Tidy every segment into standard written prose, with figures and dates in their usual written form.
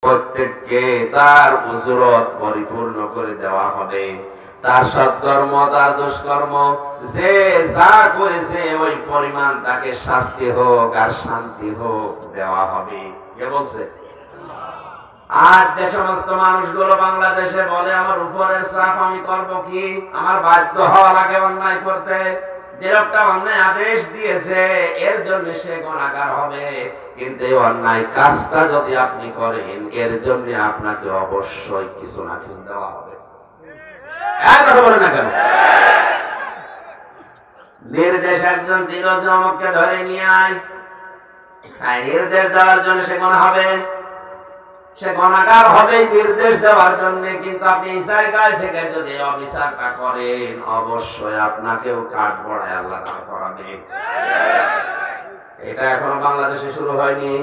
প্রত্যেককে তার উজরত পরিপূর্ণ করে দেওয়া হবে। তার সৎকর্ম, তার দুষ্কর্ম, যে যা করেছে ওই পরিমাণ তাকে শাস্তি হোক আর শান্তি হোক দেওয়া হবে। কে বলছে? আর যে সমস্ত মানুষগুলো বাংলাদেশে বলে আমার উপরের চাপ, আমি করব কি, আমার বাধ্য হওয়া লাগে অন্যায় করতে, যে লোকটা অন্যায় আদেশ দিয়েছে এর জন্য সে গুনাহগার হবে, কিন্তু এই অন্যায় কাজটা যদি আপনি করেন এর জন্য আপনাকে অবশ্যই কিছু না কিছু দেওয়া হবে। এক কথা বলেন না কেন? নির্দেশ একজন দিল যে অমুককে ধরে নিয়ে আয়, নির্দেশ দেওয়ার জন্য সে গুনাহ হবে, সে গুনাহগার হবে নির্দেশ দেওয়ার জন্য। কিন্তু আপনি এই জায়গায় থেকে যদি অবিচারটা করেন অবশ্যই আপনাকেও কাঠ পড়ায় আল্লাহ দাঁড় করাবে। এটা এখনো বাংলাদেশে শুরু হয়নি।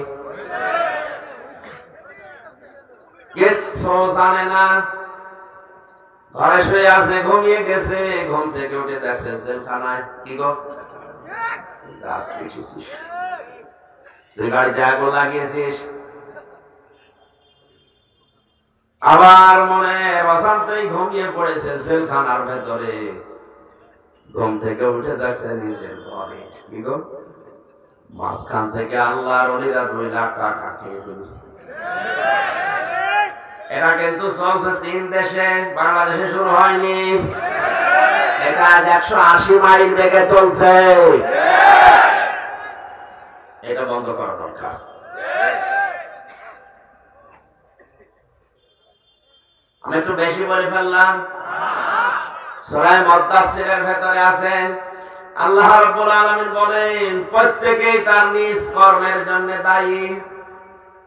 কিচ্ছু জানে না, ঘরে শুয়ে আছে, ঘুমিয়ে গেছে, ঘুম থেকে উঠে দেখছে জেলখানায়। কি গো, গাছ কেটেছিস, তুই গাড়িতে আগুন লাগিয়েছিস, আবার মনে অশান্তই ঘুমিয়ে পড়েছে জেলখানার ভেতরে। ঘুম থেকে উঠে দেখছে নিজের ঘরে। কি গো, মাঝখান থেকে আল্লাহর ওলিরা 2 লাখ টাকা খেয়ে ফেলেছে। এটা কিন্তু চলছে চীন দেশে, বাংলাদেশে শুরু হয়নি। এটা 180 মাইল বেগে চলছে। এটা বন্ধ করা দরকার। আমি একটু বেশি বলে ফেললাম। সূরা মুদাসসিরের ভেতরে আছেন আল্লাহ রাব্বুল আলামিন বলেন প্রত্যেকেই তার নিজ কর্মের জন্য দায়ী।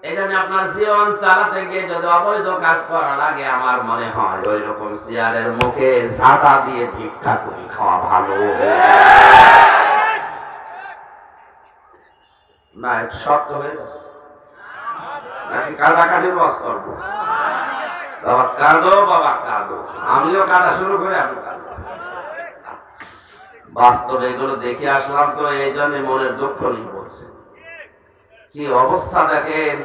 এজন্য আপনার জীবন চালাতে গিয়ে যদি অবৈধ কাজ করা লাগে, আমার মনে হয় ওই রকম চেয়ারের মুখে ঝাঁটা দিয়ে ভিক্ষা করে খাওয়া ভালো। না একটু শক্ত হয়ে যাচ্ছে, নাকি কাটাকাটির বস করবো? বাবা কাঁদো, বাবা কাঁদো, আমিও কাটা শুরু করে আমি কাঁদো। বাস্তবে এগুলো দেখে আসলাম তো এই জন্য মনের দুঃখ নিয়ে বলছে। কি অবস্থা দেখেন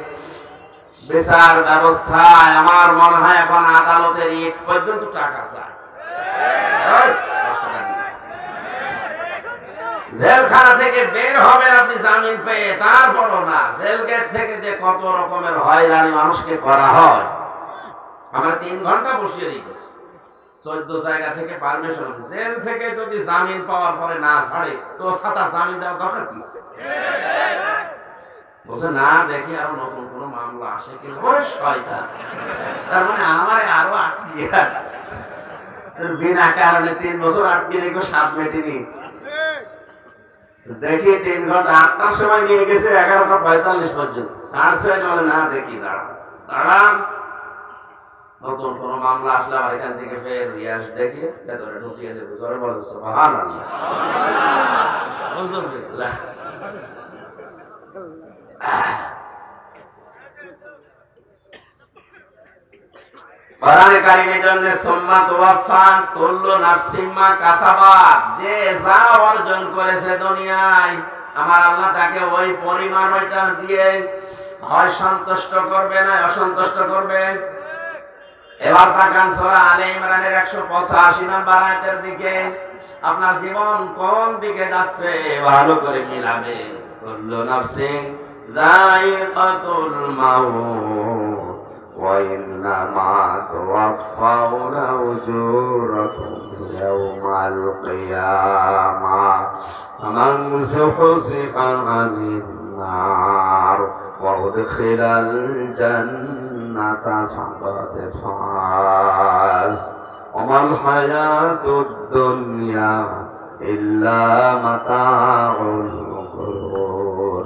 বিচার ব্যবস্থায়। আমার মনে হয় এখন আদালতের ইট পর্যন্ত টাকা চায়। জেলখানা থেকে বের হবেন আপনি জামিন পেয়ে, তারপরও না, জেল গেট থেকে যে কত রকমের হয়রানি মানুষকে করা হয়। আমরা 3 ঘন্টা বসিয়ে রেখেছি, 14 জায়গা থেকে পারমিশন। জেল থেকে যদি জামিন পাওয়ার পরে না ছাড়ে তো সাথে জামিন দেওয়ার দরকার কি? বলছে না, দেখি আরো নতুন কোন মামলা আসে কিনা। শয়তান, তার মানে আমার আরো আটকিয়ে বিনা কারণে 3 বছর আটকে রেখে 7 মেটেনি। দেখি 3 ঘন্টা 8টার সময় নিয়ে গেছে 11:45 পর্যন্ত। ছাড়ছে বলে না, দেখি দাঁড়ান নতুন কোন মামলা আসলে আমার এখান থেকে ফের রিয়াজ দেখিয়ে ভেতরে ঢুকিয়ে দেবো। জোরে বলো সুবহানাল্লাহ। কোরআনে কারীমের জন্য সুম্মা তুওয়াফা কুল্লু নাফসিন মা কাসাবাত, যে যা অর্জন করেছে দুনিয়ায় আমার আল্লাহ তাকে ওই পরিমাণ ওইটা দিয়ে হয় সন্তুষ্ট করবে না অসন্তুষ্ট করবে। এবার তাকান সূরা আলে ইমরানের 185 নম্বর আয়াতের দিকে। আপনার জীবন কোন দিকে যাচ্ছে ভালো করে মিলাবেন। কুল্লু নাফসিন যায়িকাতুল মাউত ওয়া ইন্নামা তুওয়াফাউনা উজুরাকুম ইয়াওমাল কিয়ামাহ ফামান যুহজিহা আনিন নার ওয়া উদখিলাল জান্নাতা ফাকাদ ফাজ ওয়া মাল হায়াতুদ দুনিয়া ইল্লা মাতাউল গুরুর।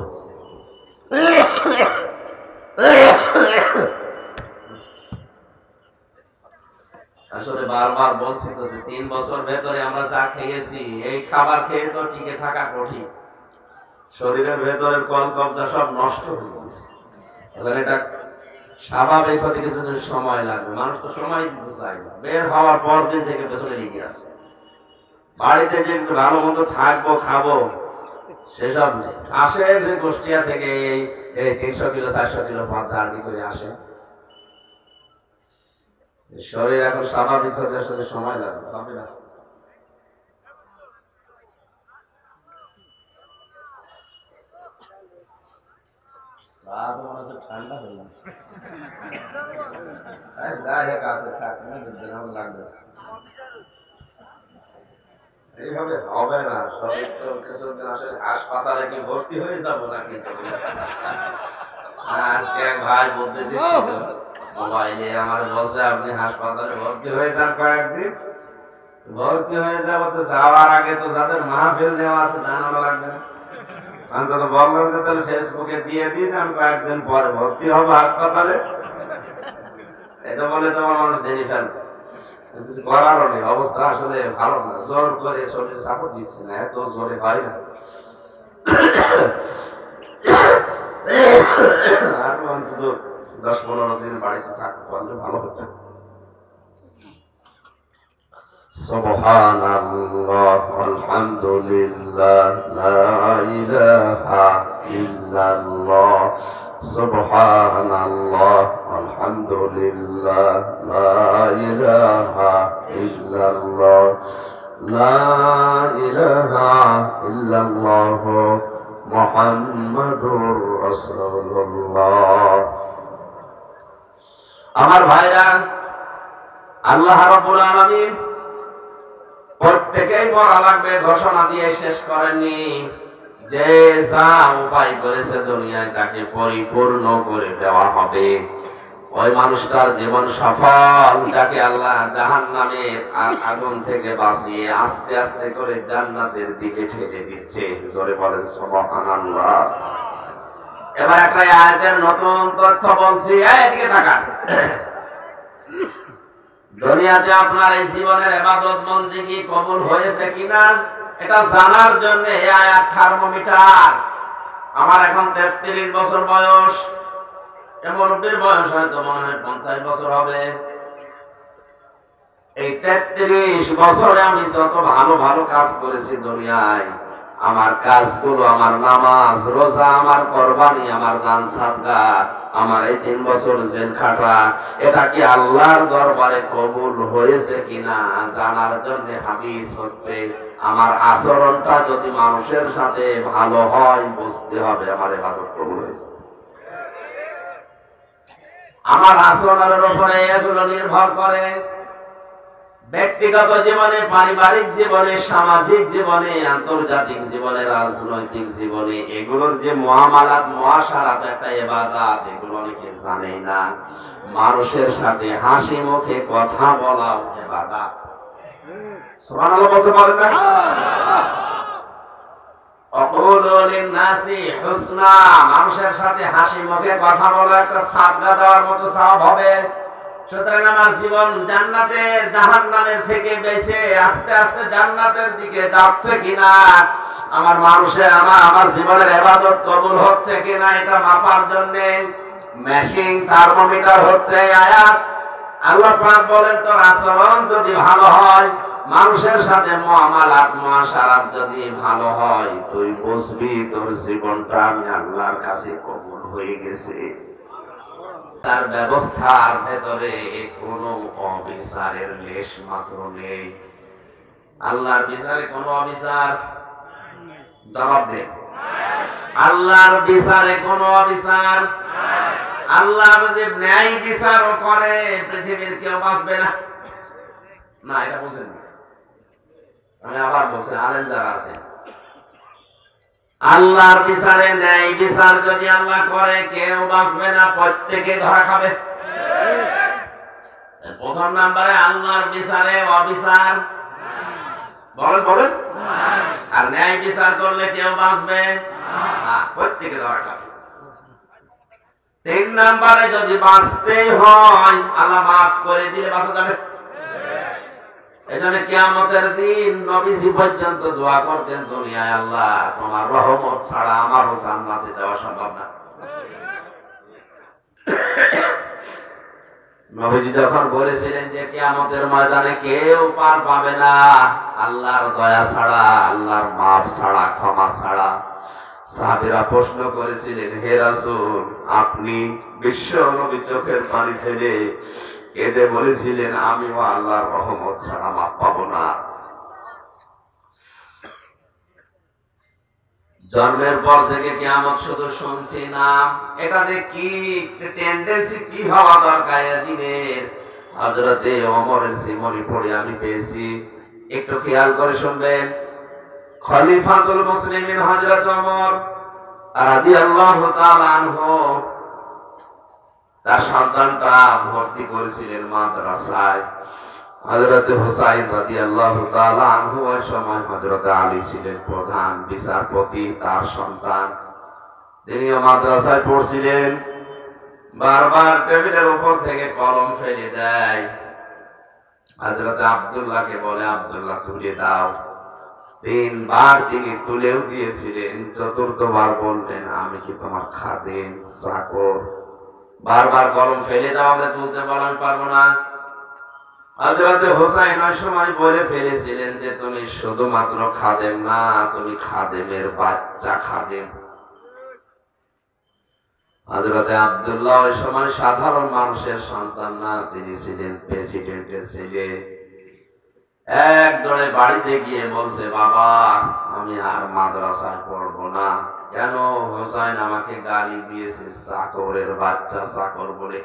আসলে বারবার বলছি তো যে 3 বছর ভেতরে আমরা যা খেয়েছি, এই খাবার খেয়ে তো টিকে থাকা কঠিন। শরীরের ভেতরের কলকবজা সব নষ্ট হয়ে গেছে। এবার এটা স্বাভাবিক হতে কিছু সময় লাগবে। মানুষ তো সময় দিতে চায় না। বের হওয়ার পর দিন থেকে পেছনে এগিয়ে আসে। বাড়িতে যে ভালো মন্দ থাকবো খাবো সেসব নেই। আসে যে কুষ্টিয়া থেকে এই 300 কিলো 400 কিলো ভাত জার্নি করে আসে, শরীর এখন স্বাভাবিক হতে আসলে সময় লাগবে, হবে না। ঠান্ডা হয়ে গেছে, এইভাবে হবে না। হাসপাতালে কি ভর্তি হয়ে যাবো নাকি? আজকে এক ভাই বলতে দিচ্ছিল মোবাইলে, আমার বলছে আপনি হাসপাতালে ভর্তি হয়ে যান কয়েকদিন। ভর্তি হয়ে যাবো তো যাওয়ার আগে তো যাদের মাহফিল দেওয়া আছে জানানো লাগবে না। আমি তো বললাম যে তাহলে ফেসবুকে দিয়ে দিয়েছি আমি কয়েকদিন পরে ভর্তি হবো হাসপাতালে। এটা বলে তোমার মানুষ জেনে ফেলবে, কিছু করারও নেই। অবস্থা আসলে ভালো না, জোর করে শরীর সাপোর্ট দিচ্ছে না, এত জোরে হয় না। আর অন্তত 10-15 দিন বাড়িতে থাকতে পারলে ভালো হতো। সুবহানাল্লাহ, আলহামদুলিল্লাহ, লা ইলাহা ইল্লাল্লাহ। সুবহানাল্লাহ, আলহামদুলিল্লাহ, লা ইলাহা ইল্লাল্লাহ, লা ইলাহা ইল্লাল্লাহ, মুহাম্মাদুর রাসূলুল্লাহ। আমার ভাইরা, আল্লাহ রাব্বুল আলামিন প্রত্যেকেই মরা লাগবে ঘোষণা দিয়ে শেষ করেননি। যে যা উপায় করেছে দুনিয়ায় তাকে পরিপূর্ণ করে দেওয়া হবে। ওই মানুষটার জীবন সফল, যাকে আল্লাহ জাহান্নামের আগুন থেকে বাঁচিয়ে আস্তে আস্তে করে জান্নাতের দিকে ঠেলে দিচ্ছে। জোরে বলেন সুবহানাল্লাহ। এবার একটা আয়াতের নতুন তথ্য বলছি, এদিকে তাকান। দুনিয়াতে আপনার এই জীবনের ইবাদত বন্দেগী কবুল হয়েছে কিনা এটা জানার জন্য এই আয়াত থার্মোমিটার। আমার এখন 33 বছর বয়স, মুরব্বির বয়স হয়তো মনে হয় 50 বছর হবে। এই 33 বছরে আমি যত ভালো ভালো কাজ করেছি দুনিয়ায়, আমার কাজগুলো, আমার নামাজ রোজা, আমার কুরবানি, আমার দান সাদকা, আমার এই 3 বছর জেল খাটা, এটা কি আল্লাহর দরবারে কবুল হয়েছে কিনা জানার জন্য হাদিস হচ্ছে আমার আচরণটা যদি মানুষের সাথে ভালো হয় বুঝতে হবে আমার ইবাদত কবুল হয়েছে। আমার আচরণের উপরে এগুলো নির্ভর করে। ব্যক্তিগত জীবনে, পারিবারিক জীবনে, সামাজিক জীবনে, আন্তর্জাতিক জীবনে, রাজনৈতিক জীবনে এগুলোর যে মুআমালাত, মুআশারাত একটা ইবাদত, এগুলো অনেকে জানে না। মানুষের সাথে হাসি মুখে কথা বলাও ইবাদত। সুবহানাল্লাহ বলতে পারেন না? অকুলু লিন-নাসি হুসনা, মানুষের সাথে হাসি মুখে কথা বলা একটা সাদকা দেওয়ার মতো সওয়াব হবে। সুতরাং আমার জীবন জান্নাতের জাহান্নামের থেকে বেঁচে আস্তে আস্তে জান্নাতের দিকে যাচ্ছে কিনা, আমার মানুষের আমার জীবনের ইবাদত কবুল হচ্ছে কিনা এটা মাপার জন্য মেশিন থার্মোমিটার হচ্ছে আয়াত। আল্লাহ পাক বলেন তোর আচরণ যদি ভালো হয়, মানুষের সাথে মুআমালাত মুআশারাত যদি ভালো হয়, তুই বুঝবি তোর জীবনটা আমি আল্লাহর কাছে কবুল হয়ে গেছে। তার ব্যবস্থার ভেতরে কোনো অবিচারের লেশ মাত্র নেই। আল্লাহর বিচারে কোনো অবিচার, জবাব দে। আল্লাহর বিচারে কোনো অবিচার। আল্লাহ যদি ন্যায় বিচারও করে পৃথিবীর কেউ বাঁচবে না। না, এটা বুঝেন না। আমি আবার বলছি, আলেম যারা আছে, আল্লাহর বিচারে ন্যায় বিচার যদি আল্লাহ করে কেউ বাঁচবে না, প্রত্যেকে ধরা খাবে। প্রথম নাম্বারে আল্লাহর বিচারে অবিচার, বলেন বলেন, আর ন্যায় বিচার করলে কেউ বাঁচবে না, প্রত্যেকে ধরা খাবে। 3 নাম্বারে যদি বাঁচতে হয় আল্লাহ মাফ করে দিলে বাঁচা যাবে। এজন্য কিয়ামতের দিন নবীজি পর্যন্ত দোয়া করতেন, দুনিয়ায় আল্লাহ তোমার রহমত ছাড়া আমারও জান্নাতে যাওয়া সম্ভব না। নবীজি যখন বলেছিলেন যে কিয়ামতের ময়দানে কেউ পার পাবে না আল্লাহর দয়া ছাড়া, আল্লাহর মাফ ছাড়া, ক্ষমা ছাড়া, সাহাবীরা প্রশ্ন করেছিলেন, হে রাসূল আপনি বিশ্ব নবী চোখের পানি ফেলে এতে বলেছিলেন আমিও আল্লাহর রহমত ছাড়া মাপ পাবো না। জন্মের পর থেকে কিয়ামত শুধু শুনছি না, এটাতে কি টেন্ডেন্সি কি হওয়া দরকার দিনের হযরতে ওমরের জীবনী পড়ে আমি পেয়েছি। একটু খেয়াল করে শুনবেন। খলিফাতুল মুসলিমিন হযরত ওমর রাদিয়াল্লাহু তাআলা আনহু তার সন্তানটা ভর্তি করেছিলেন মাদ্রাসায়। হযরত হুসাইন রাদিয়াল্লাহু তাআলা আনহু ওই সময় হযরত আলী ছিলেন প্রধান বিচারপতি, তার সন্তান। তিনিও মাদ্রাসায় পড়ছিলেন। বারবার টেবিলের উপর থেকে কলম ফেলে দেয়। হযরত আব্দুল্লাহকে বলে, আব্দুল্লাহ তুলে দাও। 3 বার তিনি তুলেও দিয়েছিলেন। চতুর্থবার বললেন, আমি কি তোমার খাদেম চাকর? বারবার কলম ফেলে দাও, আমরা তুলতে বলো, আমি পারবো না। হযরত হুসাইন ওই সময় বলে ফেলেছিলেন যে তুমি শুধুমাত্র খাদেম না, তুমি খাদেমের বাচ্চা খাদেম। হযরত আব্দুল্লাহ ওই সময় সাধারণ মানুষের সন্তান না, তিনি ছিলেন প্রেসিডেন্টের ছেলে। এক দৌড়ে বাড়িতে গিয়ে বলছে, বাবা আমি আর মাদ্রাসায় পড়বো না। কেন? হুসাইন আমাকে গালি দিয়েছে চাকরের বাচ্চা, চাকর বলে।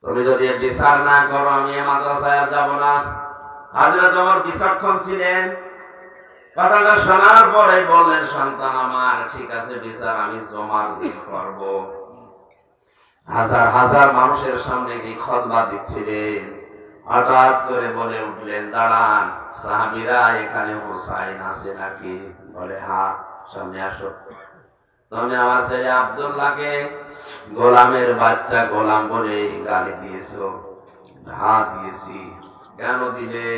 তুমি যদি বিচার না করো আমি মাদ্রাসায় আর যাবো না। হযরত ওমর বিচক্ষণ ছিলেন। কথাটা শোনার পরে বললেন, সন্তান আমার, ঠিক আছে বিচার আমি জমার দিন করবো। হাজার হাজার মানুষের সামনে গিয়ে খুতবা দিচ্ছিলেন। হঠাৎ করে বলে উঠলেন, দাঁড়ান সাহাবীরা, এখানে হুসাইন আছে নাকি? বলে হ্যাঁ, সামনে আসো। তুমি আমার ছেলে আব্দুল্লাহকে গোলামের বাচ্চা গোলাম বলে গালি দিয়েছো। হ্যাঁ দিয়েছি। কেন দিলে?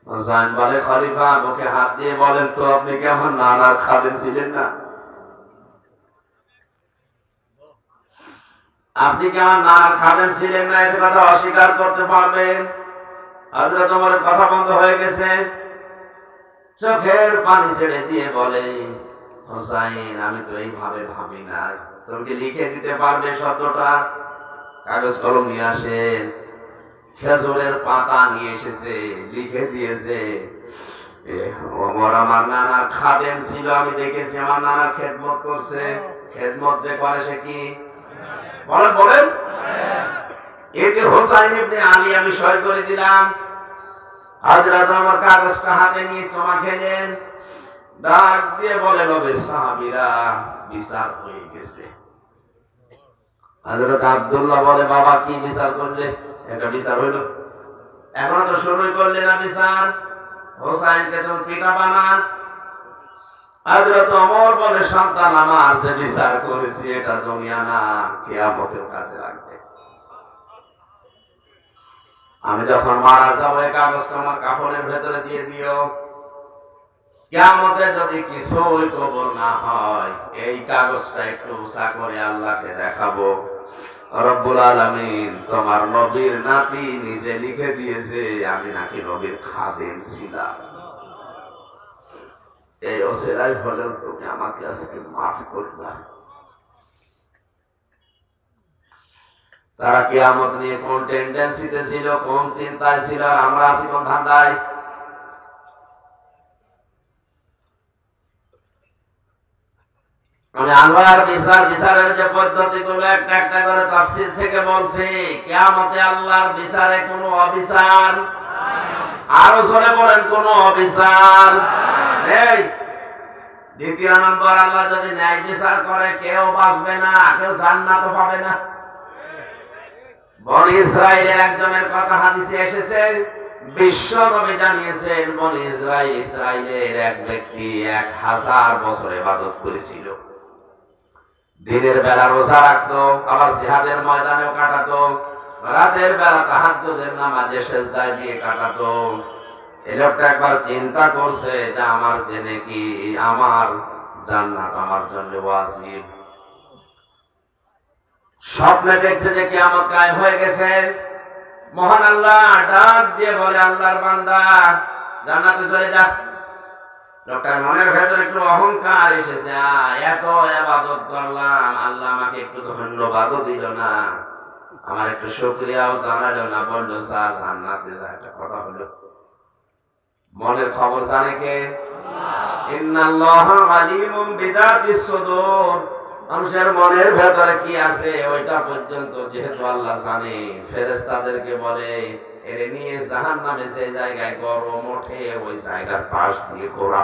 হুসাইন বলে, খলিফা মুখে হাত দিয়ে বলেন তো, আপনি কি আমার নানার খাদেম ছিলেন না? আপনি কি আমার নানার খাদেম ছিলেন না? এটা কথা অস্বীকার করতে পারবেন? হযরত ওমরের কথা বন্ধ হয়ে গেছে। চোখের পানি ছেড়ে দিয়ে বলে, হুসাইন আমি তো এইভাবে ভাবি না। তুমি কি লিখে দিতে পারবে শব্দটা? কাগজ কলম নিয়ে আসেন। খেজুরের পাতা নিয়ে এসেছে, লিখে দিয়েছে। ওমর আমার নানার খাদেম ছিল, আমি দেখেছি আমার নানার খেদমত করছে। খেদমত যে করে সে কি? বলেন বলেন। এই যে হুসাইন ইবনে আলী আমি সই করে দিলাম। হযরত ওমর কাগজটা হাতে নিয়ে চমা খেলেন। ডাক দিয়ে বলেন, ওরে সাহাবীরা, বিচার হয়ে গেছে। হযরত আব্দুল্লাহ বলে, বাবা কি বিচার করলে? এটা বিচার হইল? এখন তো শুরুই করলে না বিচার। হুসাইনকে তুমি পিতা বানান। হযরত ওমর বলে, সন্তান আমার, যে বিচার করেছি এটা দুনিয়া না, কিয়ামতের কাছে রাখবে। আমি যখন মারা যাবো এই কাগজটা আমার কাফনের ভেতরে দিয়ে দিও। কিয়ামতে যদি কিছুই কবুল না হয়, এই কাগজটা একটু উঁচা করে আল্লাহকে দেখাবো। রব্বুল আলামিন তোমার নবীর নাতি নিজে লিখে দিয়েছে আমি নাকি নবীর খাদেম ছিলাম। এই অসেরাই হলেও তুমি আমাকে আজকে মাফ করবে। তারা কিয়ামত নিয়ে কোন টেন্ডেন্সিতে ছিল, কোন চিন্তায় ছিল, আমরা আছি কোন ধান্দায়? আমি আল্লাহর বিচারের যে পদ্ধতিগুলো একটা একটা করে তাফসীর থেকে বলছি। কিয়ামতে আল্লাহর বিচারে কোনো অবিচার, আরো জোরে বলেন, কোনো অবিচার নেই। দ্বিতীয় নম্বর, আল্লাহ যদি ন্যায় বিচার করে কেউ বাঁচবে না, কেউ জান্নাত পাবে না। বনি ইসরাইলের একজনের কথা হাদিসে এসেছে, বিশ্ব নবী জানিয়েছেন, বনি ইসরাইলের এক ব্যক্তি 1000 বছর ইবাদত করেছিল। দিনের বেলা রোজা রাখতো, আবার জিহাদের ময়দানেও কাটাতো, রাতের বেলা তাহাজ্জুদের নামাজে সেজদায় দিয়ে কাটাতো। এই লোকটা একবার চিন্তা করছে যে আমার জেনে কি আমার জান্নাত আমার জন্য ওয়াজিব। স্বপ্নে দেখছে যে কিয়ামত কায়েম হয়ে গেছে। মহান আল্লাহ ডাক দিয়ে বলে, আল্লাহর বান্দা জান্নাতে চলে যা। লোকটার মনের ভেতরে একটু অহংকার এসেছে, এত ইবাদত করলাম, আল্লাহ আমাকে একটু ধন্যবাদও দিল না। আমার একটু শুকরিয়াও জানালো না, বললো জান্নাতে যায়, একটা কথা হলো। মনের খবর জানে কে? ইন্নাল্লাহা আলিমুম বিযাতিস সুদূর। মানুষের মনের ভেতরে কি আছে ওইটা পর্যন্ত যেহেতু আল্লাহ জানে, ফেরেশতাদেরকে বলে এর নিয়ে জাহান্নামে যে জায়গায় গরম ওঠে ওই জায়গার পাশ দিয়ে ঘোরা।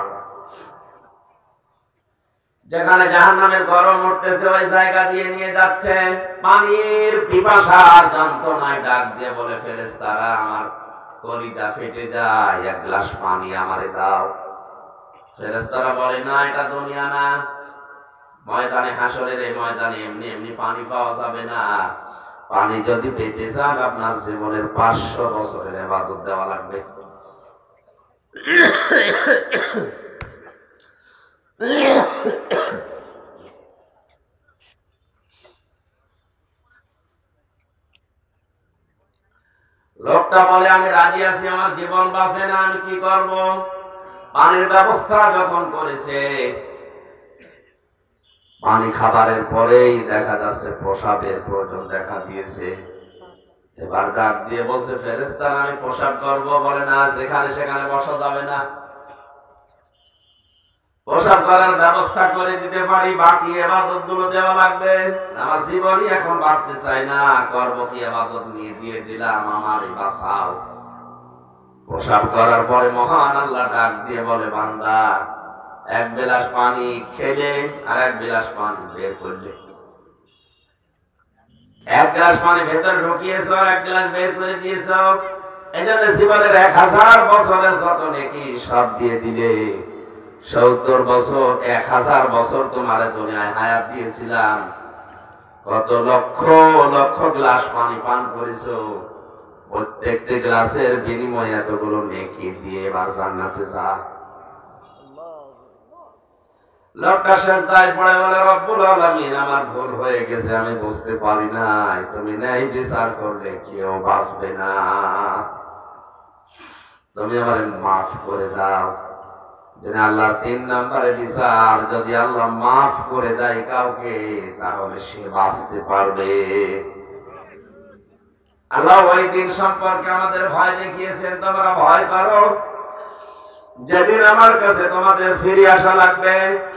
যেখানে জাহান্নামের গরম উঠতেছে ওই জায়গা দিয়ে নিয়ে যাচ্ছে। পানির পিপাসার যন্ত্রণায় ডাক দিয়ে বলে ফেরেশতারা, আমার কলিজা ফেটে যায়, এক গ্লাস পানি আমারে দাও। ফেরেশতারা বলে, না, এটা দুনিয়া না, ময়দানে হাসরের এই ময়দানে এমনি এমনি পানি পাওয়া যাবে না। পানি যদি পেতে চান আপনার জীবনের 500 বছরের ইবাদত দেওয়া লাগবে। লোকটা বলে, আমি রাজি আছি, আমার জীবন বাঁচে না, আমি কি করব? পানির ব্যবস্থা যখন করেছে, পানি খাবারের পরেই দেখা যাচ্ছে প্রসাবের প্রয়োজন দেখা দিয়েছে। এবার ডাক দিয়ে বলছে, ফেরেশতারা আমি প্রসাব করব। বলে, না, যেখানে সেখানে বসা যাবে না, প্রসাব করার ব্যবস্থা করে দিতে পারি, বাকি ইবাদত গুলো দেওয়া লাগবে। আমার জীবনই এখন বাঁচতে চাই না, করবো কি ইবাদত, নিয়ে দিয়ে দিলাম, আমারই বাঁচাও। প্রসাব করার পরে মহান আল্লাহ ডাক দিয়ে বলে, বান্দা, এক গ্লাস পানি খেলে আর এক গ্লাস পানি বের করলে, এক গ্লাস পানি ভেতর ঢুকিয়েছ আর এক গ্লাস বের করে দিয়েছ, এই জন্য জীবনের 1000 বছরের যত নেকি সব দিয়ে দিলে। 70 বছর 1000 বছর তোমার দুনিয়ায় হায়াত দিয়েছিলাম, কত লক্ষ লক্ষ গ্লাস পানি পান করেছো, প্রত্যেকটি গ্লাসের বিনিময়ে এতগুলো নেকি দিয়ে এবার জান্নাতে যা। লোকটা সেজদায় পড়ে বলে, রব্বুল আলামিন, আমার ভুল হয়ে গেছে, আমি বুঝতে পারি নাই, তুমি ন্যায় বিচার করলে কেউ বাঁচবে না, তুমি আমার মাফ করে দাও। আল্লাহ 3 নম্বরে বিচার, যদি আল্লাহ মাফ করে দেয় কাউকে তাহলে সে বাঁচতে পারবে। আল্লাহ ওই দিন সম্পর্কে আমাদের ভয় দেখিয়েছেন, তোমরা ভয় করো, যেদিন আমার কাছে তোমাদের ফিরে আসা লাগবে,